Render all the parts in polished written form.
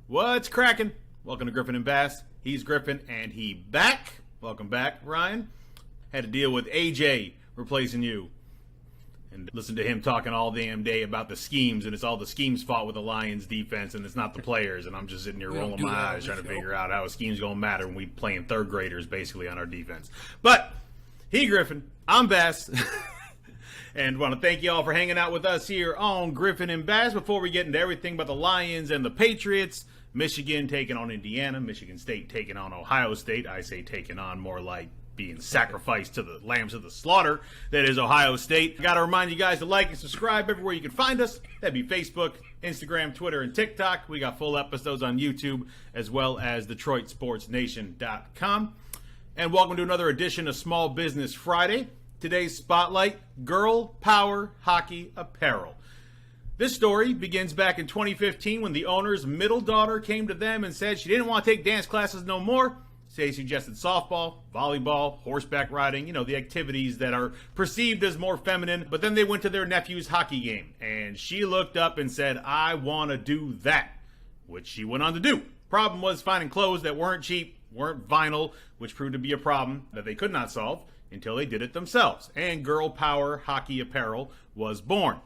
What's cracking? Welcome to Griffin Bass. He's Griffin and he back. Welcome back, Ryan. Had to deal with AJ replacing you. And listen to him talking all damn day about the schemes, and it's all the schemes' fault with the Lions defense, and it's not the players. And I'm just sitting here rolling my eyes trying to figure out how a scheme's going to matter when we playing third graders basically on our defense. But he Griffin, I'm Bass. And want to thank you all for hanging out with us here on Griffin and Bass. Before we get into everything about the Lions and the Patriots, Michigan taking on Indiana, Michigan State taking on Ohio State. I say taking on, more like being sacrificed to the lambs of the slaughter that is Ohio State. Got to remind you guys to like and subscribe everywhere you can find us. That'd be Facebook, Instagram, Twitter, and TikTok. We got full episodes on YouTube as well as DetroitSportsNation.com. And welcome to another edition of Small Business Friday. Today's spotlight, Girl Power Hockey Apparel. This story begins back in 2015 when the owner's middle daughter came to them and said she didn't want to take dance classes no more. They suggested softball, volleyball, horseback riding, the activities that are perceived as more feminine. But then they went to their nephew's hockey game, and she looked up and said, I want to do that, which she went on to do. Problem was finding clothes that weren't cheap, weren't vinyl, which proved to be a problem that they could not solve until they did it themselves. And Girl Power Hockey Apparel was born.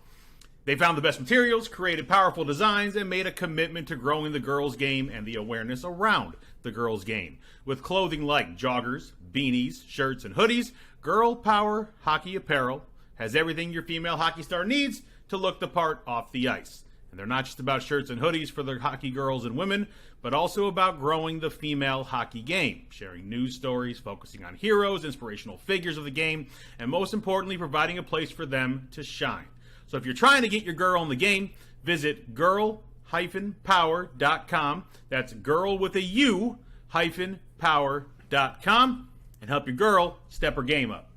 They found the best materials, created powerful designs, and made a commitment to growing the girls' game and the awareness around the girls' game. With clothing like joggers, beanies, shirts, and hoodies, Girl Power Hockey Apparel has everything your female hockey star needs to look the part off the ice. And they're not just about shirts and hoodies for the hockey girls and women, but also about growing the female hockey game, sharing news stories, focusing on heroes, inspirational figures of the game, and most importantly, providing a place for them to shine. So if you're trying to get your girl in the game, visit girl-power.com. That's girl with a U-power.com, and help your girl step her game up.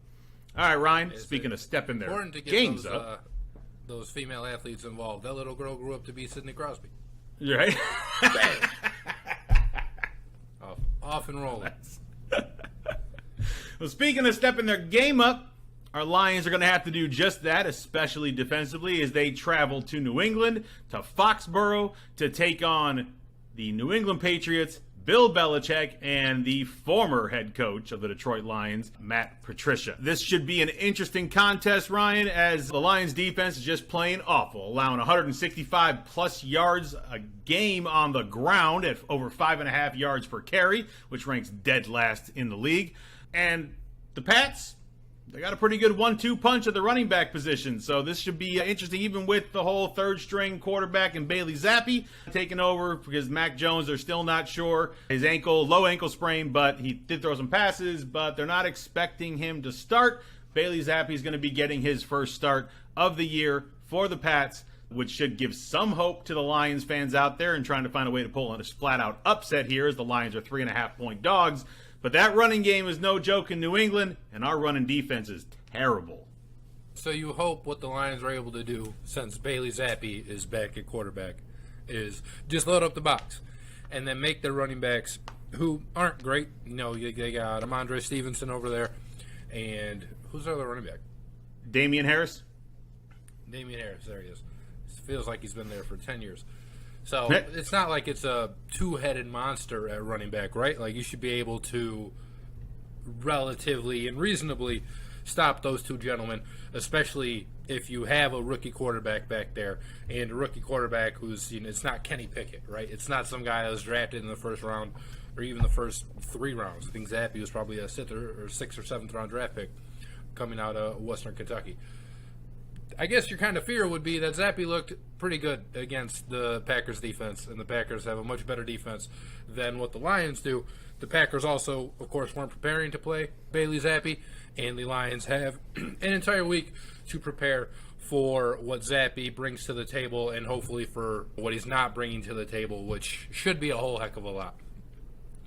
All right, Ryan, speaking of stepping their games up. Those female athletes involved. That little girl grew up to be Sidney Crosby. Right? off and rolling. Well, speaking of stepping their game up, our Lions are going to have to do just that, especially defensively, as they travel to New England, to Foxborough, to take on the New England Patriots, Bill Belichick, and the former head coach of the Detroit Lions, Patricia. This should be an interesting contest, Ryan, as the Lions defense is just plain awful, allowing 165 plus yards a game on the ground at over 5.5 yards per carry, which ranks dead last in the league. And the Pats, they got a pretty good 1-2 punch at the running back position, so this should be interesting, even with the whole third-string quarterback and Bailey Zappe taking over, because Mac Jones, they're still not sure. His low ankle sprain, but he did throw some passes, but they're not expecting him to start. Bailey Zappe is going to be getting his first start of the year for the Pats, which should give some hope to the Lions fans out there and trying to find a way to pull on a flat-out upset here, as the Lions are 3.5-point dogs. But that running game is no joke in New England, and our running defense is terrible. So you hope what the Lions are able to do, since Bailey Zappe is back at quarterback, is just load up the box and then make their running backs, who aren't great. They got Amandre Stevenson over there, and who's their other running back? Damian Harris. There he is. Feels like he's been there for 10 years. So it's not like it's a two-headed monster at running back, right? Like, you should be able to relatively and reasonably stop those two gentlemen, especially if you have a rookie quarterback back there, and a rookie quarterback who's, it's not Kenny Pickett, right? It's not some guy that was drafted in the first round or even the first 3 rounds. I think Zappe was probably a 6th or 7th round draft pick coming out of Western Kentucky. I guess your kind of fear would be that Zappe looked pretty good against the Packers defense, and the Packers have a much better defense than what the Lions do. The Packers also, of course, weren't preparing to play Bailey Zappe, and the Lions have an entire week to prepare for what Zappe brings to the table, and hopefully for what he's not bringing to the table, which should be a whole heck of a lot.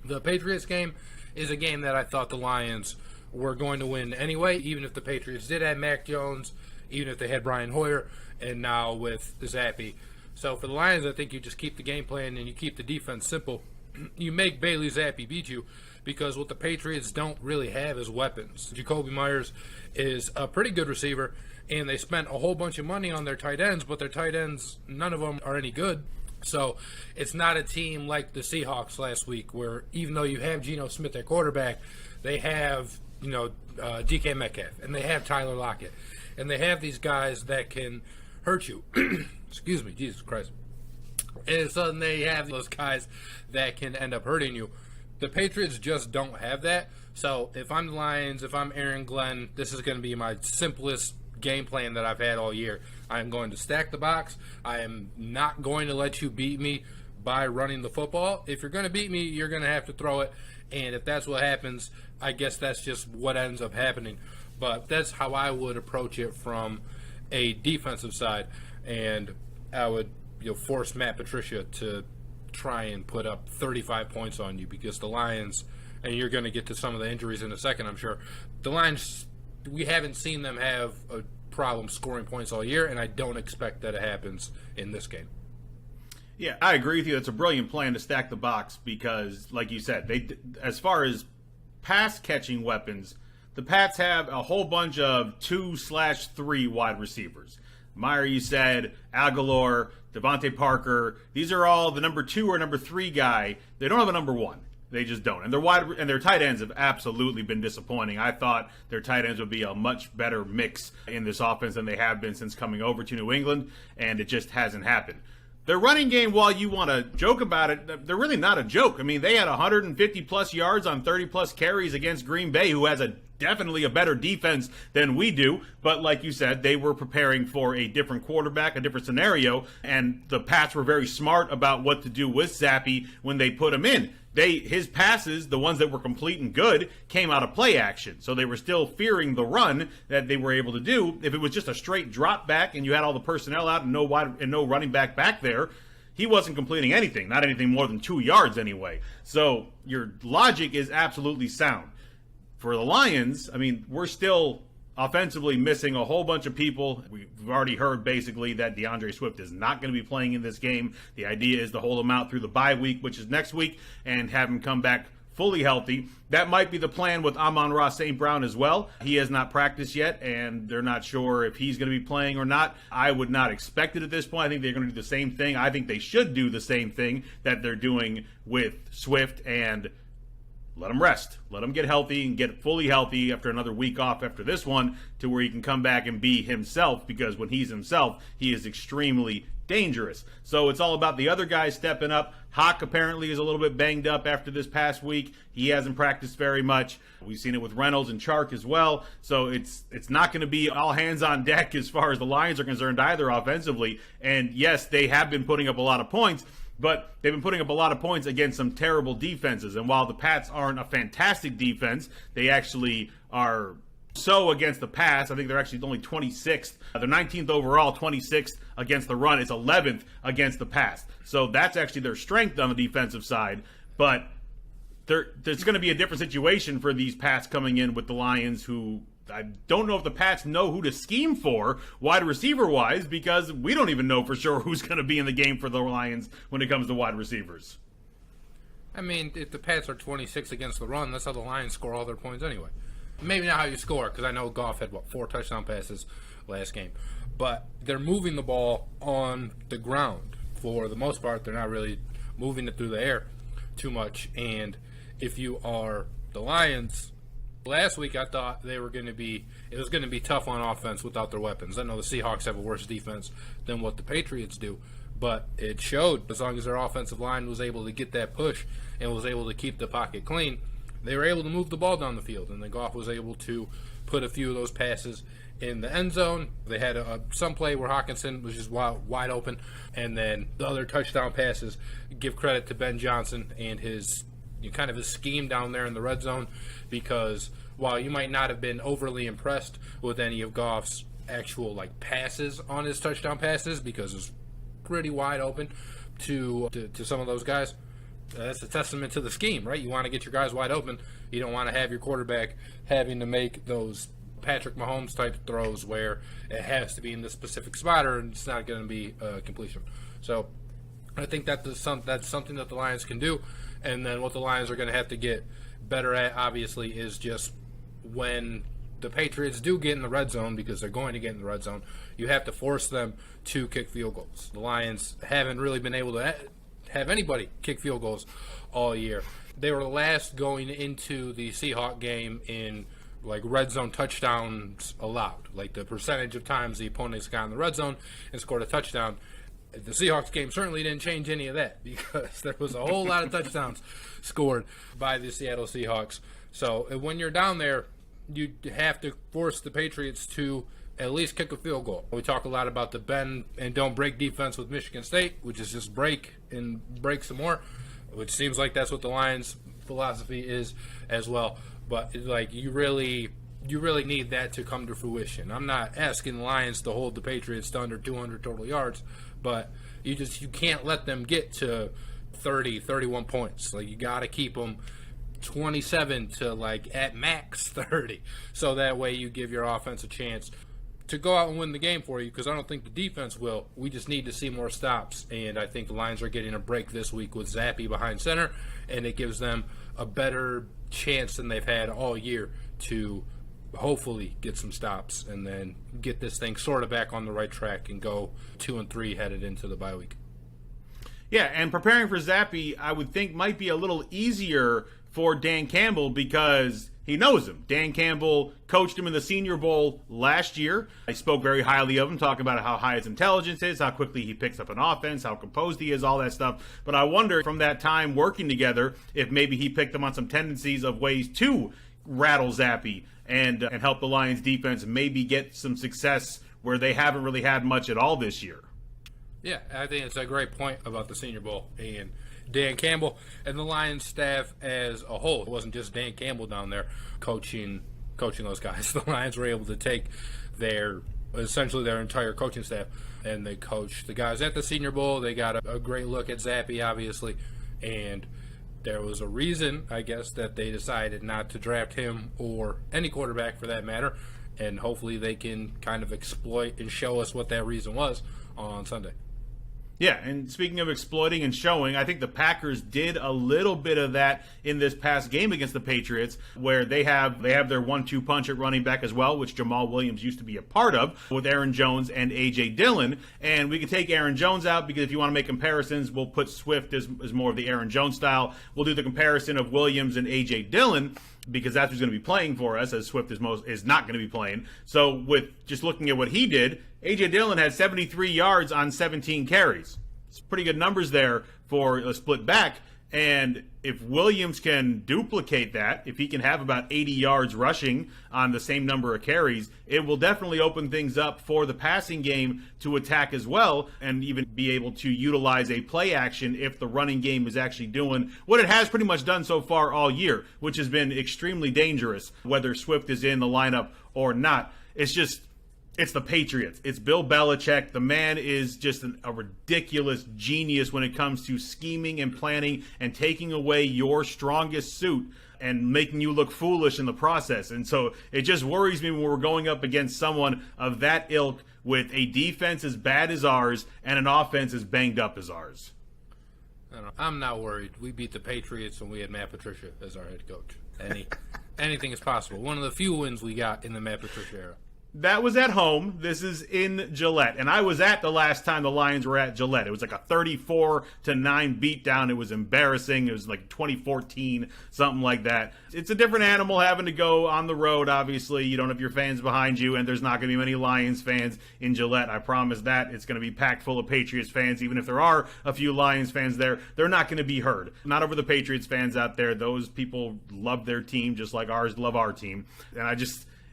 The Patriots game is a game that I thought the Lions were going to win anyway, even if the Patriots did have Mac Jones, even if they had Brian Hoyer, and now with Zappe. So for the Lions, I think you just keep the game plan and you keep the defense simple. You make Bailey Zappe beat you, because what the Patriots don't really have is weapons. Jacoby Myers is a pretty good receiver, and they spent a whole bunch of money on their tight ends, but their tight ends, none of them are any good. So it's not a team like the Seahawks last week where even though you have Geno Smith at quarterback, they have, DK Metcalf, and they have Tyler Lockett, and they have these guys that can hurt you. Excuse me, Jesus Christ. And so they have those guys that can end up hurting you. The Patriots just don't have that. So if I'm the Lions, if I'm Aaron Glenn, this is going to be my simplest game plan that I've had all year. I am going to stack the box. I am not going to let you beat me by running the football. If you're going to beat me, you're going to have to throw it. And if that's what happens, I guess that's just what ends up happening. But that's how I would approach it from a defensive side. And I would force Matt Patricia to try and put up 35 points on you, because the Lions, and you're going to get to some of the injuries in a second, I'm sure, the Lions, we haven't seen them have a problem scoring points all year, and I don't expect that it happens in this game. Yeah, I agree with you. It's a brilliant plan to stack the box because, like you said, as far as pass-catching weapons, the Pats have a whole bunch of 2/3 wide receivers. Meyer, you said, Aguilar, Devontae Parker. These are all the number 2 or number 3 guy. They don't have a number 1. They just don't. And their tight ends have absolutely been disappointing. I thought their tight ends would be a much better mix in this offense than they have been since coming over to New England, and it just hasn't happened. Their running game, while you want to joke about it, they're really not a joke. I mean, they had 150-plus yards on 30-plus carries against Green Bay, who has definitely a better defense than we do. But like you said, they were preparing for a different quarterback, a different scenario, and the Pats were very smart about what to do with Zappe when they put him in. His passes, the ones that were complete and good, came out of play action. So they were still fearing the run that they were able to do. If it was just a straight drop back and you had all the personnel out and no running back there, he wasn't completing anything, not anything more than 2 yards anyway. So your logic is absolutely sound. For the Lions, I mean, we're still offensively missing a whole bunch of people. We've already heard basically that DeAndre Swift is not going to be playing in this game. The idea is to hold him out through the bye week, which is next week, and have him come back fully healthy. That might be the plan with Amon-Ra St. Brown as well. He has not practiced yet, and they're not sure if he's going to be playing or not. I would not expect it at this point. I think they're going to do the same thing. I think they should do the same thing that they're doing with Swift and let him rest. Let him get healthy and get fully healthy after another week off after this one, to where he can come back and be himself, because when he's himself, he is extremely dangerous. So it's all about the other guys stepping up. Hawk apparently is a little bit banged up after this past week. He hasn't practiced very much. We've seen it with Reynolds and Chark as well. So it's not going to be all hands on deck as far as the Lions are concerned either offensively. And yes, they have been putting up a lot of points, but they've been putting up a lot of points against some terrible defenses. And while the Pats aren't a fantastic defense, they actually are so against the pass. I think they're actually only 26th. They're 19th overall, 26th against the run. It's 11th against the pass. So that's actually their strength on the defensive side. But there's going to be a different situation for these Pats coming in with the Lions, who I don't know if the Pats know who to scheme for wide receiver-wise, because we don't even know for sure who's going to be in the game for the Lions when it comes to wide receivers. I mean, if the Pats are 26 against the run, that's how the Lions score all their points anyway. Maybe not how you score, because I know Goff had, 4 touchdown passes last game. But they're moving the ball on the ground. For the most part, they're not really moving it through the air too much. And if you are the Lions, last week I thought it was going to be tough on offense without their weapons. I know the Seahawks have a worse defense than what the Patriots do, but it showed as long as their offensive line was able to get that push and was able to keep the pocket clean, they were able to move the ball down the field, and then Goff was able to put a few of those passes in the end zone. They had some play where Hawkinson was just wide open, and then the other touchdown passes, give credit to Ben Johnson and his kind of his scheme down there in the red zone, because while you might not have been overly impressed with any of Goff's actual passes on his touchdown passes, because it's pretty wide open to some of those guys, that's a testament to the scheme, right? You want to get your guys wide open. You don't want to have your quarterback having to make those Patrick Mahomes type throws where it has to be in this specific spot or it's not going to be completion. So I think that's something that the Lions can do. And then what the Lions are going to have to get better at, obviously, is just when the Patriots do get in the red zone, because they're going to get in the red zone, you have to force them to kick field goals. The Lions haven't really been able to have anybody kick field goals all year. They were last going into the Seahawks game in like red zone touchdowns allowed, like the percentage of times the opponents got in the red zone and scored a touchdown. The Seahawks game certainly didn't change any of that, because there was a whole lot of touchdowns scored by the Seattle Seahawks. So when you're down there, you have to force the Patriots to at least kick a field goal. We talk a lot about the bend and don't break defense with Michigan State, which is just break and break some more, which seems like that's what the Lions' philosophy is as well. But like you really need that to come to fruition. I'm not asking the Lions to hold the Patriots to under 200 total yards, but you can't let them get to 30, 31 points. Like you got to keep them 27 to like at max 30, so that way you give your offense a chance to go out and win the game for you, because I don't think the defense will. We just need to see more stops, and I think the Lions are getting a break this week with Zappe behind center, and it gives them a better chance than they've had all year to hopefully get some stops and then get this thing sort of back on the right track and go 2-3 headed into the bye week. Yeah, and preparing for Zappe, I would think, might be a little easier for Dan Campbell, because he knows him. Dan Campbell coached him in the Senior Bowl last year. I spoke very highly of him, talking about how high his intelligence is, how quickly he picks up an offense, how composed he is, all that stuff. But I wonder, from that time working together, if maybe he picked him on some tendencies of ways to rattle Zappe and help the Lions defense maybe get some success where they haven't really had much at all this year. Yeah, I think it's a great point about the Senior Bowl and Dan Campbell and the Lions staff as a whole. It wasn't just Dan Campbell down there coaching those guys. The Lions were able to take essentially their entire coaching staff, and they coached the guys at the Senior Bowl. They got a great look at Zappe, obviously, and there was a reason, I guess, that they decided not to draft him or any quarterback for that matter, and hopefully they can kind of exploit and show us what that reason was on Sunday. Yeah, and speaking of exploiting and showing, I think the Packers did a little bit of that in this past game against the Patriots, where they have their 1-2 punch at running back as well, which Jamal Williams used to be a part of, with Aaron Jones and A.J. Dillon. And we can take Aaron Jones out, because if you want to make comparisons, we'll put Swift as more of the Aaron Jones style. We'll do the comparison of Williams and A.J. Dillon, because that's who's going to be playing for us, as Swift is not going to be playing. So with just looking at what he did, A.J. Dillon had 73 yards on 17 carries. It's pretty good numbers there for a split back. And if Williams can duplicate that, if he can have about 80 yards rushing on the same number of carries, it will definitely open things up for the passing game to attack as well, and even be able to utilize a play action if the running game is actually doing what it has pretty much done so far all year, which has been extremely dangerous, whether Swift is in the lineup or not. It's the Patriots. It's Bill Belichick. The man is just a ridiculous genius when it comes to scheming and planning and taking away your strongest suit and making you look foolish in the process. And so it just worries me when we're going up against someone of that ilk with a defense as bad as ours and an offense as banged up as ours. I'm not worried. We beat the Patriots when we had Matt Patricia as our head coach. Anything is possible. One of the few wins we got in the Matt Patricia era. That was at home. This is in Gillette. And I was at the last time the Lions were at Gillette. It was like a 34-9 beatdown. It was embarrassing. It was like 2014, something like that. It's a different animal having to go on the road, obviously. You don't have your fans behind you, and there's not going to be many Lions fans in Gillette. I promise that. It's going to be packed full of Patriots fans. Even if there are a few Lions fans there, they're not going to be heard. Not over the Patriots fans out there. Those people love their team just like ours love our team. And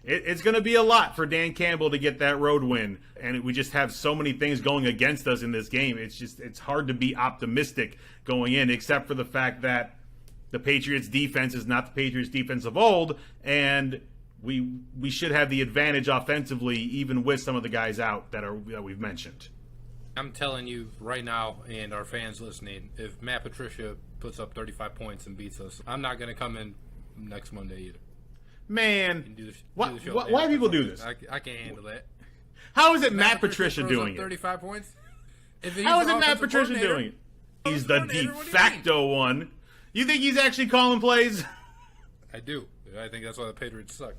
it's going to be a lot for Dan Campbell to get that road win, and we just have so many things going against us in this game. It's hard to be optimistic going in, except for the fact that the Patriots defense is not the Patriots defense of old, and we should have the advantage offensively, even with some of the guys out that we've mentioned. I'm telling you right now, and our fans listening, if Matt Patricia puts up 35 points and beats us, I'm not going to come in next Monday either. Man, why people do this? I can't handle that. How is it Matt Patricia doing it? 35 points? How is it Matt Patricia doing it? He's the de facto one. You think he's actually calling plays? I do. I think that's why the Patriots suck.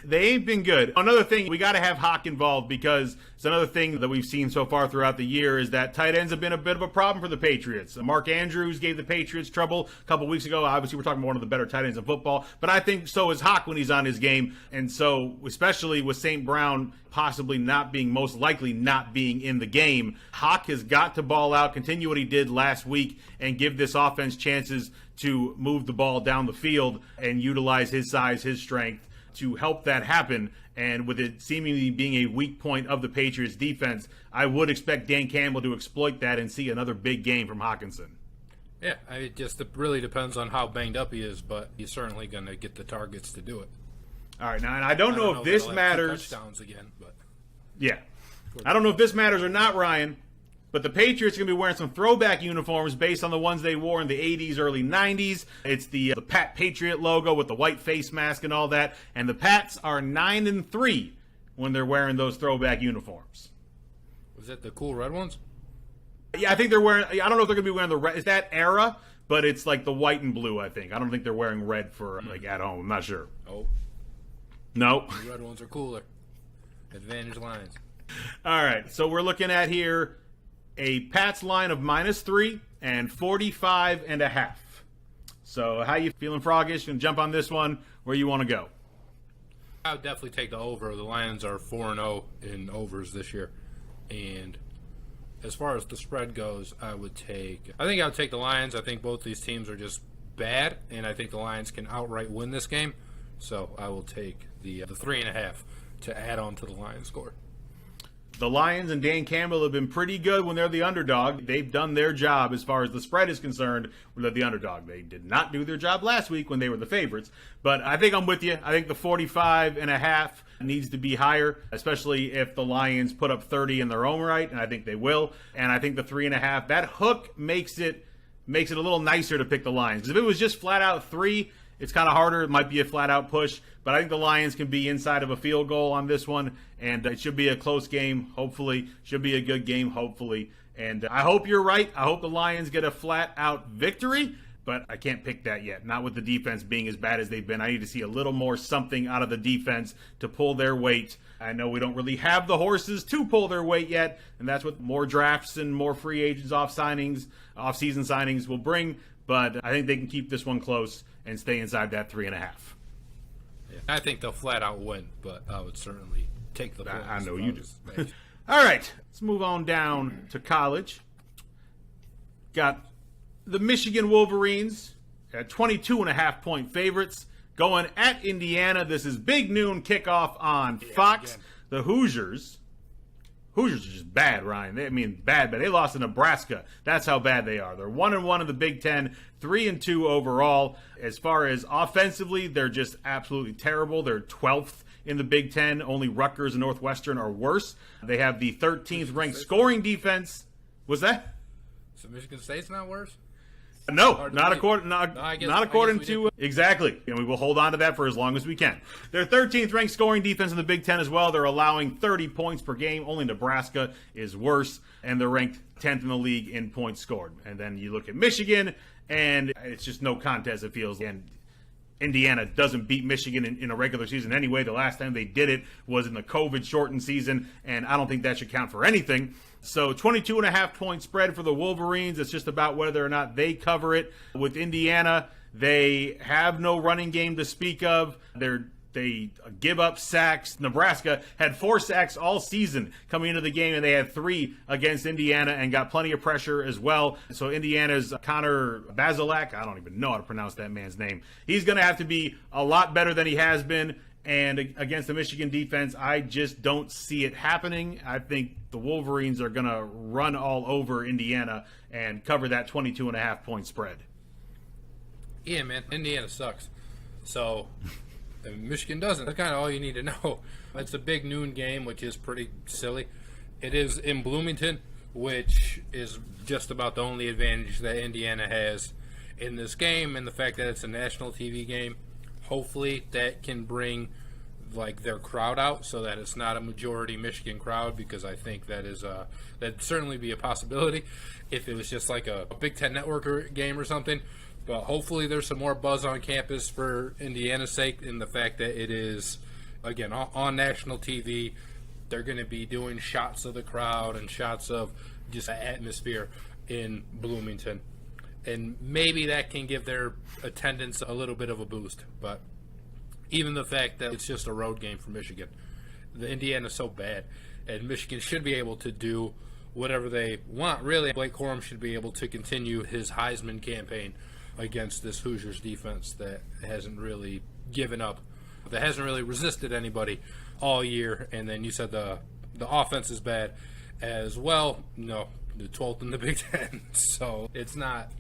They ain't been good. Another thing, we got to have Hawk involved because it's another thing that we've seen so far throughout the year is that tight ends have been a bit of a problem for the Patriots. Mark Andrews gave the Patriots trouble a couple weeks ago. Obviously, we're talking about one of the better tight ends in football, but I think so is Hawk when he's on his game. And so, especially with St. Brown possibly not being, most likely not being in the game, Hawk has got to ball out, continue what he did last week, and give this offense chances to move the ball down the field and utilize his size, his strength to help that happen. And with it seemingly being a weak point of the Patriots defense, I would expect Dan Campbell to exploit that and see another big game from Hawkinson. Yeah, it just really depends on how banged up he is, but he's certainly going to get the targets to do it. All right, now, and I don't know if this matters. Touchdowns again, but yeah, I don't know if this matters or not, Ryan. But the Patriots are going to be wearing some throwback uniforms based on the ones they wore in the 80s, early 90s. It's the Pat Patriot logo with the white face mask and all that. And the Pats are 9-3 when they're wearing those throwback uniforms. Was it the cool red ones? Yeah, I think they're wearing. I don't know if they're going to be wearing the red. It's that era, but it's like the white and blue. I think. I don't think they're wearing red for like at home. I'm not sure. Oh, no. The red ones are cooler. Advantage lines. All right, so we're looking at here a Pats line of -3 and 45.5. So how you feeling, Froggish? Gonna jump on this one? Where you want to go? I would definitely take the over. The Lions are 4-0 in overs this year, and as far as the spread goes, I would take the Lions. I think both these teams are just bad, and I think the Lions can outright win this game. So I will take the 3.5 to add on to the Lions score. The Lions and Dan Campbell have been pretty good when they're the underdog. They've done their job as far as the spread is concerned when they're the underdog. They did not do their job last week when they were the favorites. But I think I'm with you. I think the 45.5 needs to be higher, especially if the Lions put up 30 in their own right, and I think they will. And I think the 3.5, that hook makes it a little nicer to pick the Lions. Because if it was just flat out 3, it's kind of harder. It might be a flat-out push, but I think the Lions can be inside of a field goal on this one, and it should be a close game, hopefully. Should be a good game, hopefully. And I hope you're right. I hope the Lions get a flat-out victory, but I can't pick that yet. Not with the defense being as bad as they've been. I need to see a little more something out of the defense to pull their weight. I know we don't really have the horses to pull their weight yet, and that's what more drafts and more free agents off-season signings will bring, but I think they can keep this one close and stay inside that 3.5. Yeah, I think they'll flat out win, but I would certainly take the points. I know you do. All right, let's move on down to college. Got the Michigan Wolverines at 22.5-point favorites going at Indiana. This is big noon kickoff on Fox. Again. The Hoosiers are just bad, Ryan. Bad. They lost to Nebraska. That's how bad they are. They're 1-1 in the Big Ten, 3-2 overall. As far as offensively, they're just absolutely terrible. They're 12th in the Big Ten. Only Rutgers and Northwestern are worse. They have the 13th ranked scoring defense. Was that? So Michigan State's not worse? No, not according to exactly. And we will hold on to that for as long as we can. They're 13th ranked scoring defense in the Big Ten as well. They're allowing 30 points per game. Only Nebraska is worse, and they're ranked 10th in the league in points scored. And then you look at Michigan, and it's just no contest, it feels. And Indiana doesn't beat Michigan in a regular season anyway. The last time they did it was in the COVID-shortened season, and I don't think that should count for anything. So 22.5-point spread for the Wolverines. It's just about whether or not they cover it. With Indiana, they have no running game to speak of. They give up sacks. Nebraska had 4 sacks all season coming into the game, and they had 3 against Indiana and got plenty of pressure as well. So Indiana's Connor Bazelak, I don't even know how to pronounce that man's name. He's going to have to be a lot better than he has been. And against the Michigan defense, I just don't see it happening. I think the Wolverines are going to run all over Indiana and cover that 22.5-point spread. Yeah, man, Indiana sucks. So Michigan doesn't. That's kind of all you need to know. It's a big noon game, which is pretty silly. It is in Bloomington, which is just about the only advantage that Indiana has in this game, and the fact that it's a national TV game. Hopefully that can bring their crowd out so that it's not a majority Michigan crowd, because I think that'd certainly be a possibility if it was just like a Big Ten Network game or something. But hopefully there's some more buzz on campus for Indiana's sake, and the fact that it is again, on national TV, they're going to be doing shots of the crowd and shots of just the atmosphere in Bloomington. And maybe that can give their attendance a little bit of a boost. But even the fact that it's just a road game for Michigan, the Indiana's so bad, and Michigan should be able to do whatever they want. Really, Blake Corum should be able to continue his Heisman campaign against this Hoosiers defense that hasn't really given up, that hasn't really resisted anybody all year. And then you said the offense is bad as well. No, the 12th in the Big Ten. So it's not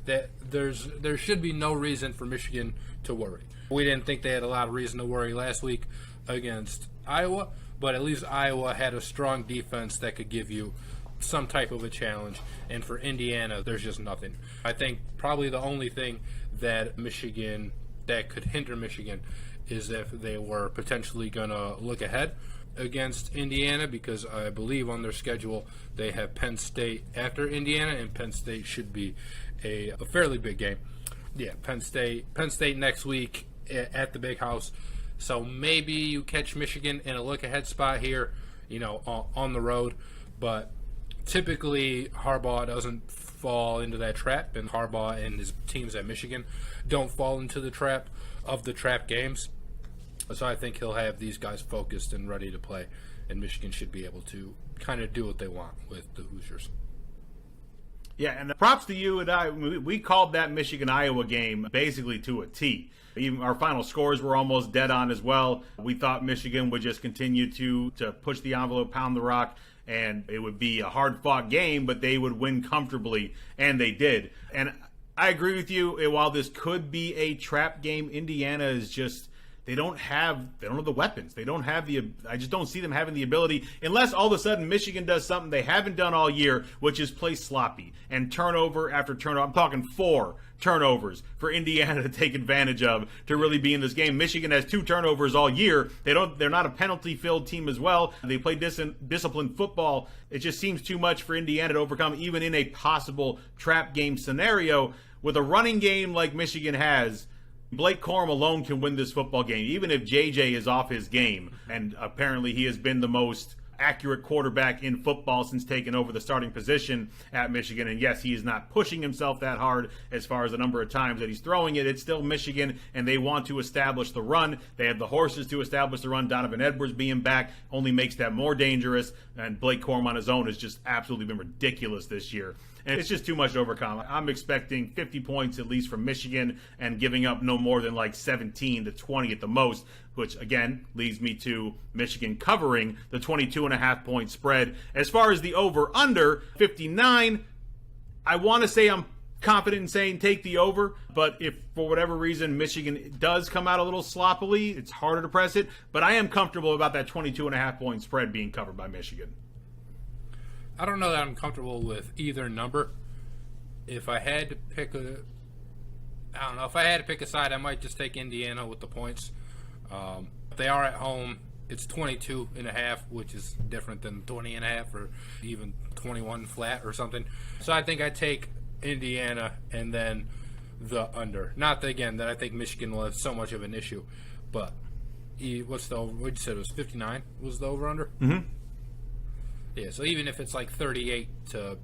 that there should be no reason for Michigan to worry. We didn't think they had a lot of reason to worry last week against Iowa, but at least Iowa had a strong defense that could give you some type of a challenge. And for Indiana, there's just nothing. I think probably the only thing that could hinder Michigan is if they were potentially going to look ahead against Indiana, because I believe on their schedule they have Penn State after Indiana, and Penn State should be a fairly big game. Yeah, Penn State next week at the Big House. So maybe you catch Michigan in a look-ahead spot here, on the road. But typically Harbaugh doesn't fall into that trap, and Harbaugh and his teams at Michigan don't fall into the trap of the trap games. So I think he'll have these guys focused and ready to play, and Michigan should be able to kind of do what they want with the Hoosiers. Yeah, and props to you and I. We called that Michigan-Iowa game basically to a T. Even our final scores were almost dead on as well. We thought Michigan would just continue to push the envelope, pound the rock, and it would be a hard-fought game, but they would win comfortably, and they did. And I agree with you. While this could be a trap game, Indiana is just they don't have the weapons. I just don't see them having the ability, unless all of a sudden Michigan does something they haven't done all year, which is play sloppy and turnover after turnover. I'm talking 4 turnovers for Indiana to take advantage of to really be in this game. Michigan has 2 turnovers all year. They're not a penalty-filled team as well. They play disciplined football. It just seems too much for Indiana to overcome, even in a possible trap game scenario. With a running game like Michigan has, Blake Corum alone can win this football game, even if JJ is off his game. And apparently he has been the most accurate quarterback in football since taking over the starting position at Michigan. And yes, he is not pushing himself that hard as far as the number of times that he's throwing it. It's still Michigan, and they want to establish the run. They have the horses to establish the run. Donovan Edwards being back only makes that more dangerous. And Blake Corum on his own has just absolutely been ridiculous this year. And it's just too much to overcome. I'm expecting 50 points at least from Michigan and giving up no more than like 17 to 20 at the most, which again leads me to Michigan covering the 22.5 point spread. As far as the over-under, 59, I want to say I'm confident in saying take the over, but if for whatever reason Michigan does come out a little sloppily, it's harder to press it. But I am comfortable about that 22.5 point spread being covered by Michigan. I don't know that I'm comfortable with either number. If I had to pick a side, I might just take Indiana with the points. They are at home. It's 22.5, which is different than 20.5 or even 21 flat or something. So I think I take Indiana and then the under. Not that, again, that I think Michigan will have so much of an issue, but what'd you say it was 59 was the over under? Mm-hmm. Yeah, so even if it's like 38 to,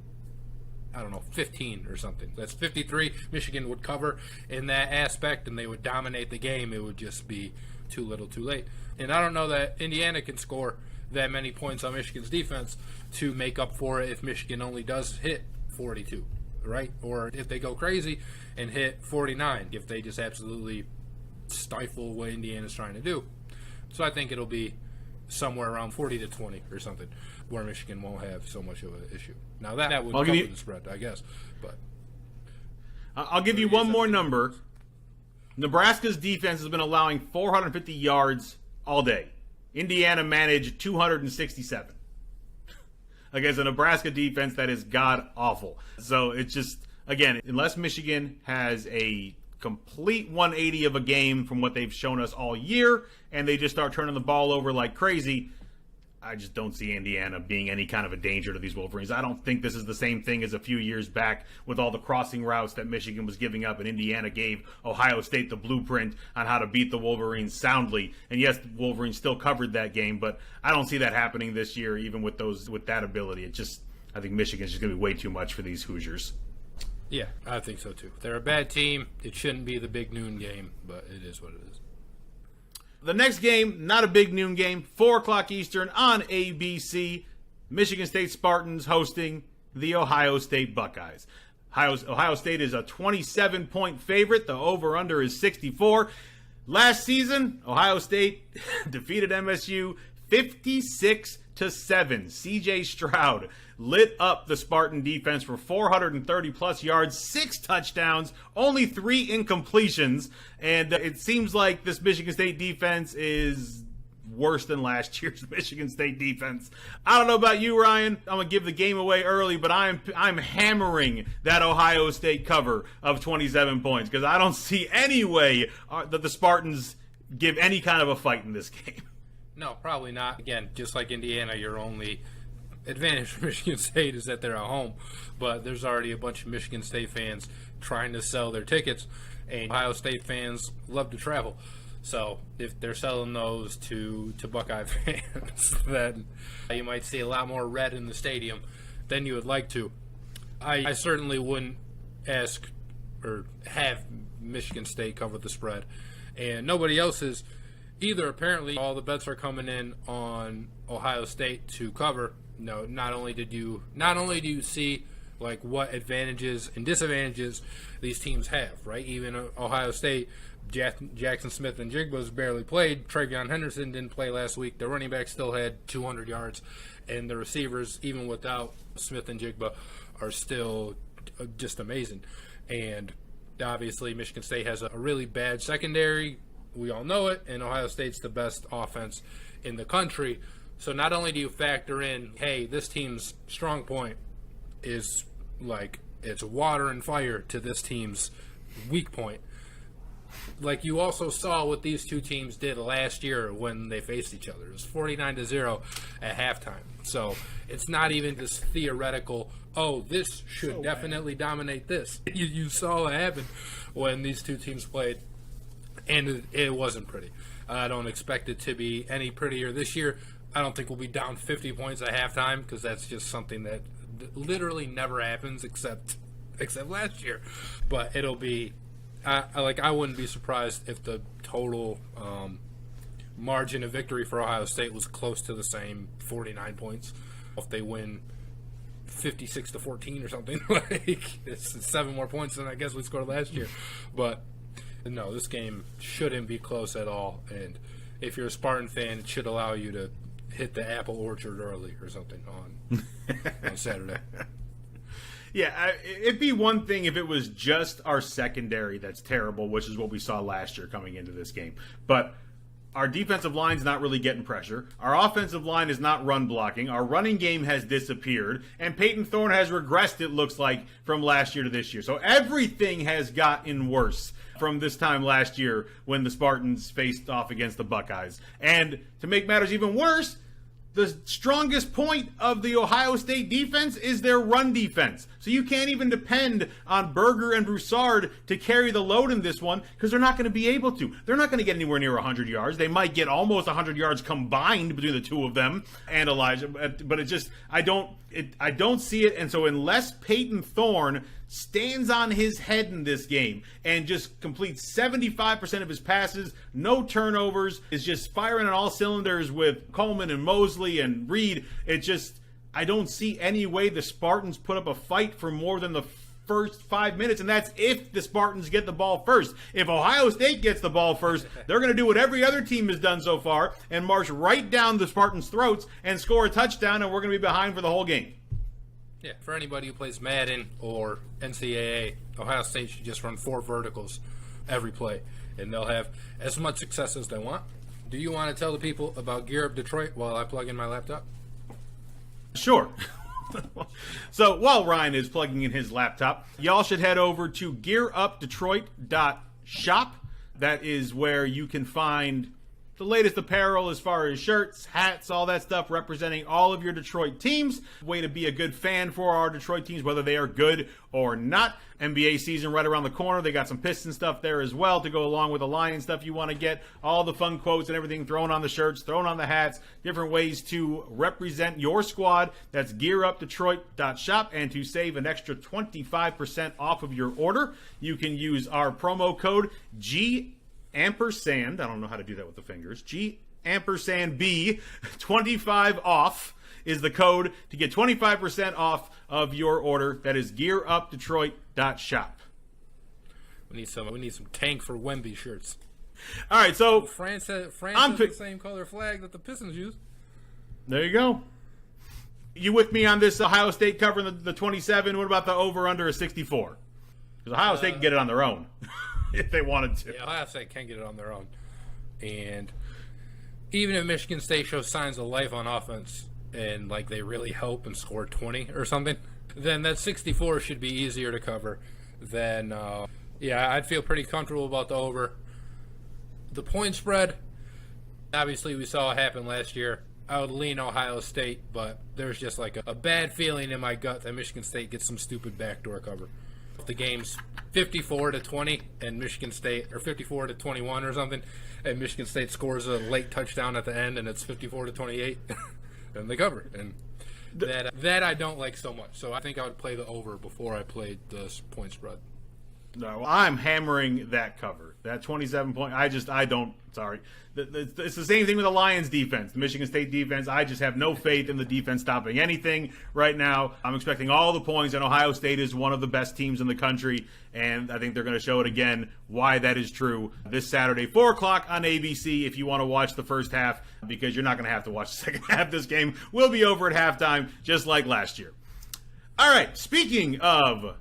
15 or something, that's 53. Michigan would cover in that aspect, and they would dominate the game. It would just be too little, too late. And I don't know that Indiana can score that many points on Michigan's defense to make up for it if Michigan only does hit 42, right? Or if they go crazy and hit 49, if they just absolutely stifle what Indiana's trying to do. So I think it'll be somewhere around 40 to 20 or something, where Michigan won't have so much of an issue. Now that would cover the spread, I guess. But I'll give you one more number. Nebraska's defense has been allowing 450 yards all day. Indiana managed 267 against a Nebraska defense that is god-awful. So it's just, again, unless Michigan has a complete 180 of a game from what they've shown us all year, and they just start turning the ball over like crazy, I just don't see Indiana being any kind of a danger to these Wolverines. I don't think this is the same thing as a few years back with all the crossing routes that Michigan was giving up, and Indiana gave Ohio State the blueprint on how to beat the Wolverines soundly. And yes, the Wolverines still covered that game, but I don't see that happening this year, even with that ability. I think Michigan's just going to be way too much for these Hoosiers. Yeah, I think so too. They're a bad team. It shouldn't be the big noon game, but it is what it is. The next game, not a big noon game, 4 o'clock Eastern on ABC. Michigan State Spartans hosting the Ohio State Buckeyes. Ohio State is a 27-point favorite. The over-under is 64. Last season, Ohio State defeated MSU 56-7. CJ Stroud lit up the Spartan defense for 430-plus yards, 6 touchdowns, only 3 incompletions, and it seems like this Michigan State defense is worse than last year's Michigan State defense. I don't know about you, Ryan. I'm going to give the game away early, but I'm hammering that Ohio State cover of 27 points because I don't see any way that the Spartans give any kind of a fight in this game. No, probably not. Again, just like Indiana, your only advantage for Michigan State is that they're at home. But there's already a bunch of Michigan State fans trying to sell their tickets, and Ohio State fans love to travel. So if they're selling those to Buckeye fans, then you might see a lot more red in the stadium than you would like to. I certainly wouldn't ask or have Michigan State cover the spread. And nobody else is either. Apparently all the bets are coming in on Ohio State to cover. No, not only do you see like what advantages and disadvantages these teams have, right? Even Ohio State, Jackson Smith and Jigba's barely played. Travion Henderson didn't play last week. The running back still had 200 yards, and the receivers, even without Smith and Jigba, are still just amazing. And obviously Michigan State has a really bad secondary. We all know it, and Ohio State's the best offense in the country. So not only do you factor in, hey, this team's strong point is like it's water and fire to this team's weak point. Like you also saw what these two teams did last year when they faced each other. It was 49-0 at halftime. So it's not even this theoretical, oh, this should definitely dominate this. You saw what happened when these two teams played, and it wasn't pretty. I don't expect it to be any prettier this year. I don't think we'll be down 50 points at halftime because that's just something that literally never happens except last year. But it'll be I wouldn't be surprised if the total margin of victory for Ohio State was close to the same 49 points. If they win 56-14 or something, like it's 7 more points than I guess we scored last year. But no, this game shouldn't be close at all. And if you're a Spartan fan, it should allow you to hit the apple orchard early or something on Saturday. Yeah, it'd be one thing if it was just our secondary that's terrible, which is what we saw last year coming into this game. But our defensive line's not really getting pressure. Our offensive line is not run blocking. Our running game has disappeared. And Peyton Thorne has regressed, it looks like, from last year to this year. So everything has gotten worse from this time last year when the Spartans faced off against the Buckeyes. And to make matters even worse, the strongest point of the Ohio State defense is their run defense. So you can't even depend on Berger and Broussard to carry the load in this one because they're not going to be able to. They're not going to get anywhere near 100 yards. They might get almost 100 yards combined between the two of them and Elijah. But it just, I don't see it. And so unless Peyton Thorne stands on his head in this game and just completes 75% of his passes, no turnovers, is just firing on all cylinders with Coleman and Mosley and Reed, I don't see any way the Spartans put up a fight for more than the first 5 minutes, and that's if the Spartans get the ball first. If Ohio State gets the ball first, they're going to do what every other team has done so far and march right down the Spartans' throats and score a touchdown, and we're going to be behind for the whole game. Yeah, for anybody who plays Madden or NCAA, Ohio State should just run 4 verticals every play, and they'll have as much success as they want. Do you want to tell the people about Gear Up Detroit while I plug in my laptop? Sure. So while Ryan is plugging in his laptop, y'all should head over to gearupdetroit.shop. That is where you can find the latest apparel as far as shirts, hats, all that stuff representing all of your Detroit teams. Way to be a good fan for our Detroit teams, whether they are good or not. NBA season right around the corner. They got some Piston stuff there as well to go along with the Lion stuff you want to get. All the fun quotes and everything thrown on the shirts, thrown on the hats, different ways to represent your squad. That's gearupdetroit.shop, and to save an extra 25% off of your order, you can use our promo code G ampersand, I don't know how to do that with the fingers, G ampersand B, 25 off is the code to get 25% off of your order. That is gearupdetroit.shop. We need some Tank for Wemby shirts. All right, so France has the same color flag that the Pistons use. There you go. You with me on this Ohio State covering the 27? What about the over-under of 64? Because Ohio State can get it on their own if they wanted to. Yeah, Ohio State can get it on their own. And even if Michigan State shows signs of life on offense and like they really hope and score 20 or something, then that 64 should be easier to cover. Then, I'd feel pretty comfortable about the over. The point spread, obviously we saw it happen last year. I would lean Ohio State, but there's just like a bad feeling in my gut that Michigan State gets some stupid backdoor cover. If the game's 54-20 and Michigan State, or 54-21 or something, and Michigan State scores a late touchdown at the end and it's 54-28, then they cover. And that I don't like so much. So I think I would play the over before I played the point spread. No, I'm hammering that cover. That 27 point. Sorry. It's the same thing with the Lions defense, the Michigan State defense. I just have no faith in the defense stopping anything right now. I'm expecting all the points, and Ohio State is one of the best teams in the country, and I think they're going to show it again why that is true this Saturday, 4 o'clock on ABC if you want to watch the first half, because you're not going to have to watch the second half. This game will be over at halftime, just like last year. All right, speaking of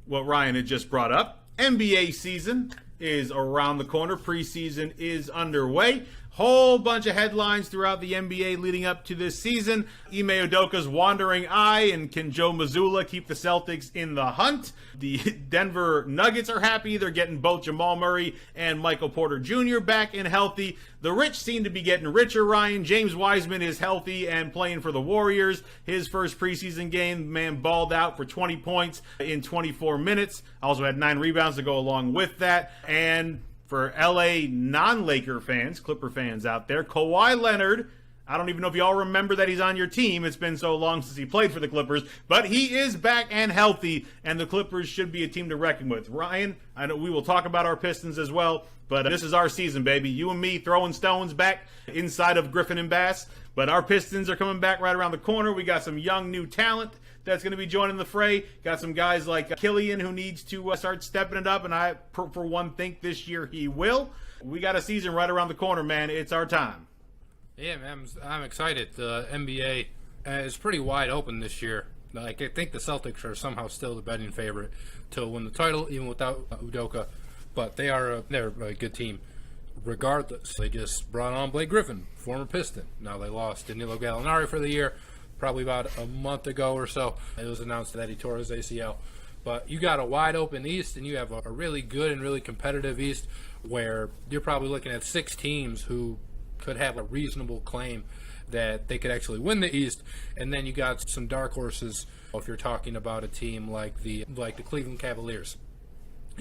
what Ryan had just brought up, NBA season is around the corner. Preseason is underway. Whole bunch of headlines throughout the NBA leading up to this season. Ime Udoka's wandering eye, and can Joe Mazzulla keep the Celtics in the hunt? The Denver Nuggets are happy. They're getting both Jamal Murray and Michael Porter Jr. back and healthy. The rich seem to be getting richer, Ryan. James Wiseman is healthy and playing for the Warriors. His first preseason game, man balled out for 20 points in 24 minutes. Also had 9 rebounds to go along with that. And for LA non-Laker fans, Clipper fans out there, Kawhi Leonard, I don't even know if y'all remember that he's on your team. It's been so long since he played for the Clippers, but he is back and healthy, and the Clippers should be a team to reckon with. Ryan, I know we will talk about our Pistons as well, but this is our season, baby. You and me throwing stones back inside of Griffin Bass, but our Pistons are coming back right around the corner. We got some young new talent that's going to be joining the fray. Got some guys like Killian who needs to start stepping it up, and I, for one, think this year he will. We got a season right around the corner, man. It's our time. Yeah, man, I'm excited. The NBA is pretty wide open this year. Like, I think the Celtics are somehow still the betting favorite to win the title, even without Udoka. But they're a good team. Regardless, they just brought on Blake Griffin, former Piston. Now they lost Danilo Gallinari for the year. Probably about a month ago or so, it was announced that he tore his ACL. But you got a wide open East, and you have a really good and really competitive East where you're probably looking at 6 teams who could have a reasonable claim that they could actually win the East. And then you got some dark horses if you're talking about a team like the Cleveland Cavaliers.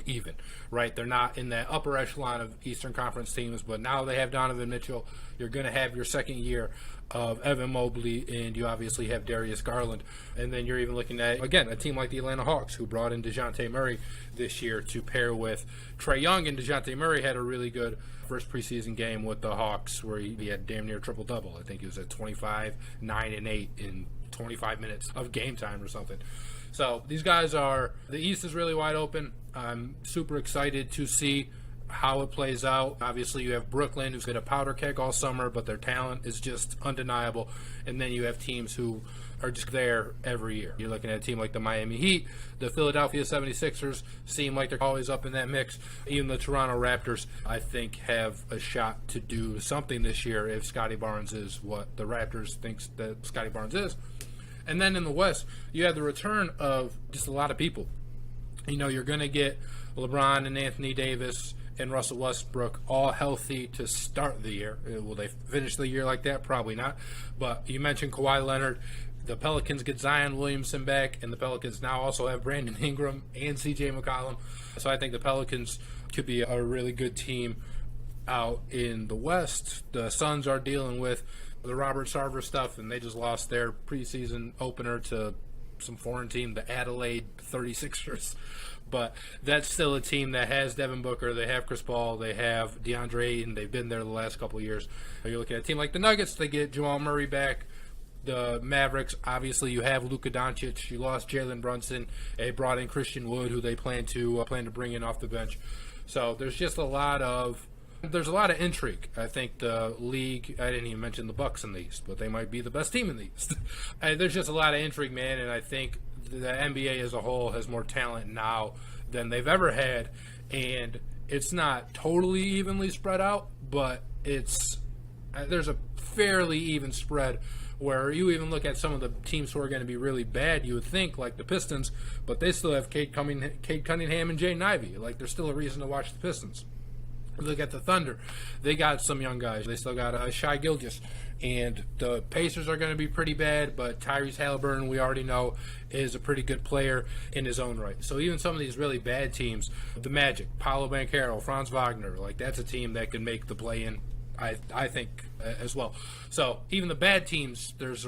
Even, right? They're not in that upper echelon of Eastern Conference teams, but now they have Donovan Mitchell. You're going to have your second year of Evan Mobley, and you obviously have Darius Garland. And then you're even looking at, again, a team like the Atlanta Hawks, who brought in DeJounte Murray this year to pair with Trae Young, and DeJounte Murray had a really good first preseason game with the Hawks where he had damn near triple-double. I think he was at 25, 9, and 8 in 25 minutes of game time or something. So these guys the East is really wide open. I'm super excited to see how it plays out. Obviously, you have Brooklyn, who's got a powder keg all summer, but their talent is just undeniable. And then you have teams who are just there every year. You're looking at a team like the Miami Heat, the Philadelphia 76ers seem like they're always up in that mix. Even the Toronto Raptors, I think, have a shot to do something this year if Scotty Barnes is what the Raptors thinks that Scotty Barnes is. And then in the West, you have the return of just a lot of people. You know, you're going to get LeBron and Anthony Davis and Russell Westbrook all healthy to start the year. Will they finish the year like that? Probably not. But you mentioned Kawhi Leonard. The Pelicans get Zion Williamson back, and the Pelicans now also have Brandon Ingram and CJ McCollum. So I think the Pelicans could be a really good team out in the West. The Suns are dealing with the Robert Sarver stuff, and they just lost their preseason opener to some foreign team, the Adelaide 36ers. But that's still a team that has Devin Booker, they have Chris Paul, they have DeAndre Ayton, they've been there the last couple of years. You look at a team like the Nuggets, they get Jamal Murray back. The Mavericks, obviously, you have Luka Doncic. You lost Jalen Brunson. They brought in Christian Wood, who they plan to bring in off the bench. So there's just a lot of intrigue. I think the league. I didn't even mention the Bucks in the East, but they might be the best team in the East. There's just a lot of intrigue, man, and I think the NBA as a whole has more talent now than they've ever had, and it's not totally evenly spread out, but there's a fairly even spread. Where you even look at some of the teams who are going to be really bad, you would think, like the Pistons, but they still have Cade Cunningham and Jaden Ivey. Like, there's still a reason to watch the Pistons. Look at the Thunder. They got some young guys. They still got Shai Gilgeous. And the Pacers are going to be pretty bad, but Tyrese Halliburton, we already know, is a pretty good player in his own right. So even some of these really bad teams, the Magic, Paolo Banchero, Franz Wagner, like that's a team that could make the play-in, I think, as well. So even the bad teams, there's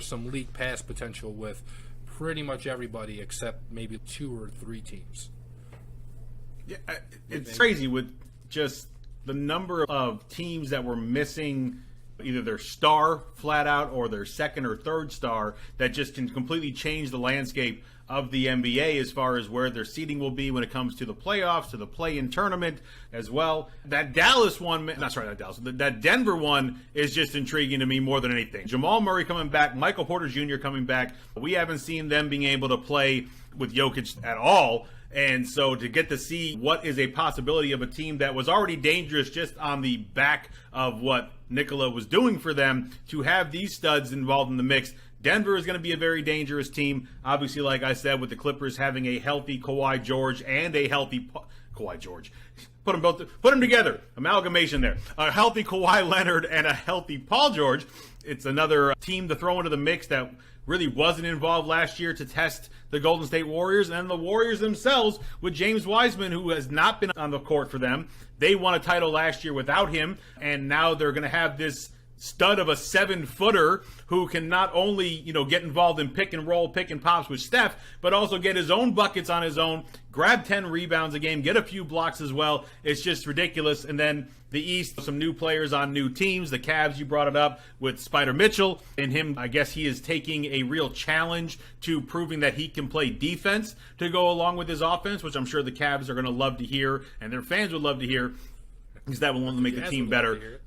some league pass potential with pretty much everybody except maybe 2 or 3 teams. Yeah, it's crazy with just the number of teams that were missing either their star flat out or their second or third star that just can completely change the landscape of the NBA as far as where their seeding will be when it comes to the playoffs, to the play-in tournament as well. That Dallas one, that Denver one is just intriguing to me more than anything. Jamal Murray coming back, Michael Porter Jr. coming back. We haven't seen them being able to play with Jokic at all. And so to get to see what is a possibility of a team that was already dangerous just on the back of what Nikola was doing for them, to have these studs involved in the mix, Denver is going to be a very dangerous team. Obviously, like I said, with the Clippers having a healthy Kawhi George and a healthy Kawhi George. Put them together. Amalgamation there. A healthy Kawhi Leonard and a healthy Paul George. It's another team to throw into the mix that really wasn't involved last year to test the Golden State Warriors, and the Warriors themselves with James Wiseman, who has not been on the court for them. They won a title last year without him, and now they're going to have this stud of a 7-footer who can not only, get involved in pick and roll, pick and pops with Steph, but also get his own buckets on his own, grab 10 rebounds a game, get a few blocks as well. It's just ridiculous. And then the East, some new players on new teams. The Cavs, you brought it up with Spider Mitchell, and him, I guess he is taking a real challenge to proving that he can play defense to go along with his offense, which I'm sure the Cavs are going to love to hear, and their fans would love to hear, because that will only make the team better.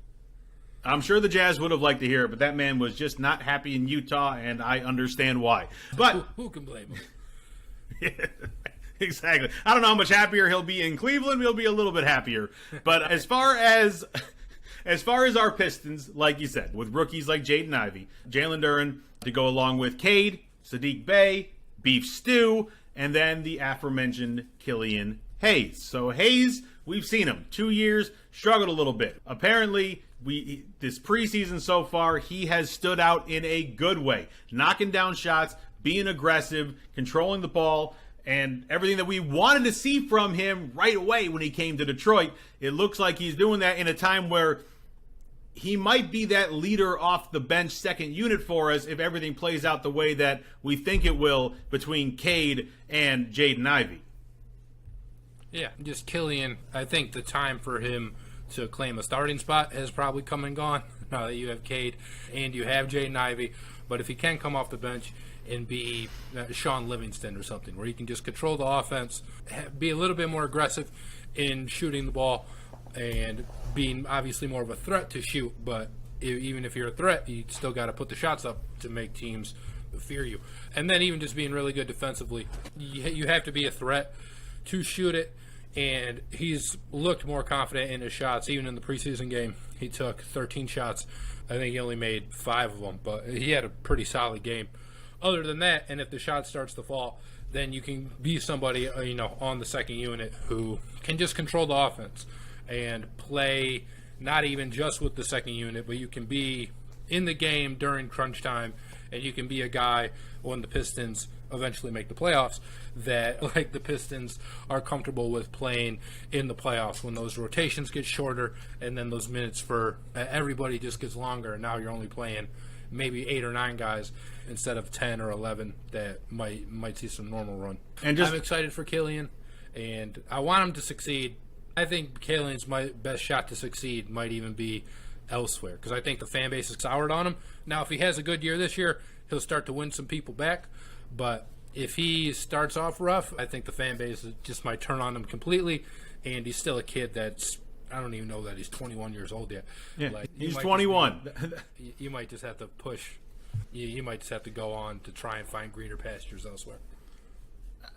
I'm sure the Jazz would have liked to hear it, but that man was just not happy in Utah, and I understand why. But who can blame him? Yeah, exactly. I don't know how much happier he'll be in Cleveland. He'll be a little bit happier. But as far as our Pistons, like you said, with rookies like Jaden Ivey, Jalen Duren to go along with Cade, Sadiq Bey, Beef Stew, and then the aforementioned Killian Hayes. So Hayes, we've seen him 2 years, struggled a little bit. Apparently, this preseason so far, he has stood out in a good way, knocking down shots, being aggressive, controlling the ball, and everything that we wanted to see from him right away when he came to Detroit. It looks like he's doing that in a time where he might be that leader off the bench second unit for us if everything plays out the way that we think it will between Cade and Jaden Ivey. Yeah, just Killian. I think the time for him to claim a starting spot has probably come and gone now that you have Cade and you have Jaden Ivey. But if he can come off the bench and be Sean Livingston or something, where he can just control the offense, be a little bit more aggressive in shooting the ball, and being obviously more of a threat to shoot. But even if you're a threat, you still got to put the shots up to make teams fear you. And then even just being really good defensively, you have to be a threat to shoot it. And he's looked more confident in his shots. Even in the preseason game, he took 13 shots. I think he only made 5 of them, but he had a pretty solid game. Other than that, and if the shot starts to fall, then you can be somebody, on the second unit who can just control the offense. and play not even just with the second unit, but you can be in the game during crunch time, and you can be a guy when the Pistons eventually make the playoffs that, like, the Pistons are comfortable with playing in the playoffs when those rotations get shorter and then those minutes for everybody just gets longer, and now you're only playing maybe 8 or 9 guys instead of 10 or 11 that might see some normal run. And I'm excited for Killian, and I want him to succeed. I think Killian's best shot to succeed might even be elsewhere, because I think the fan base is soured on him. Now, if he has a good year this year, he'll start to win some people back, but if he starts off rough, I think the fan base just might turn on him completely, and he's still a kid that's, I don't even know that he's 21 years old yet. Yeah, like, he's 21. You might just have to push. You might just have to go on to try and find greener pastures elsewhere.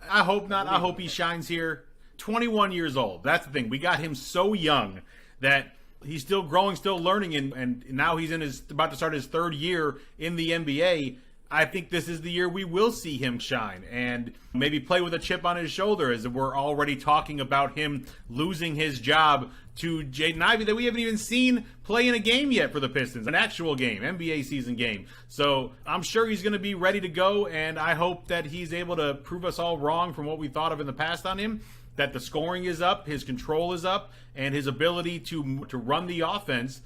I hope not. I hope he shines here. 21 years old. That's the thing. We got him so young that he's still growing, still learning, and now he's about to start his 3rd year in the NBA. I think this is the year we will see him shine and maybe play with a chip on his shoulder, as we're already talking about him losing his job to Jaden Ivey that we haven't even seen play in a game yet for the Pistons, an actual game, NBA season game. So I'm sure he's going to be ready to go, and I hope that he's able to prove us all wrong from what we thought of in the past on him, that the scoring is up, his control is up, and his ability to run the offense.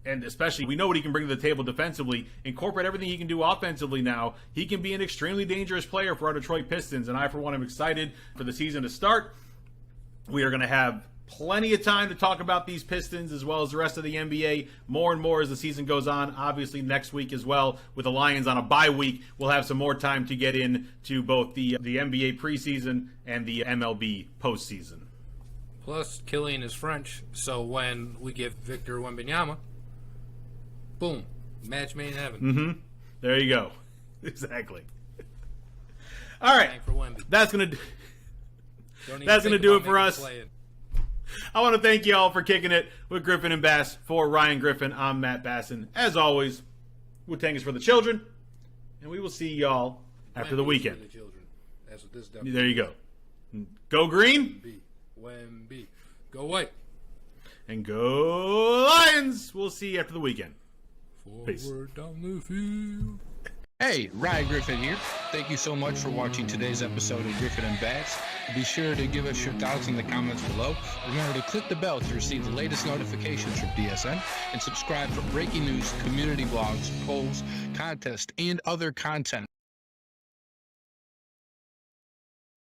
And especially, we know what he can bring to the table defensively. Incorporate everything he can do offensively now. He can be an extremely dangerous player for our Detroit Pistons. And I, for one, am excited for the season to start. We are going to have plenty of time to talk about these Pistons as well as the rest of the NBA more and more as the season goes on. Obviously, next week as well, with the Lions on a bye week, we'll have some more time to get into both the NBA preseason and the MLB postseason. Plus, Killian is French, so when we get Victor Wembanyama, boom, match made in heaven. Mm-hmm. There you go. Exactly. All right. That's gonna do it for us. I want to thank you all for kicking it with Griffin and Bass. For Ryan Griffin, I'm Matt Bassin. As always, Wu-Tang is for the children, and we will see y'all after the weekend. For the children. That's what this there you go. Go green. Wemby. Go white. And go Lions. We'll see you after the weekend. Peace. Forward down the field. Hey, Ryan Griffin here. Thank you so much for watching today's episode of Griffin and Bass. Be sure to give us your thoughts in the comments below. Remember to click the bell to receive the latest notifications from DSN, and subscribe for breaking news, community blogs, polls, contests, and other content.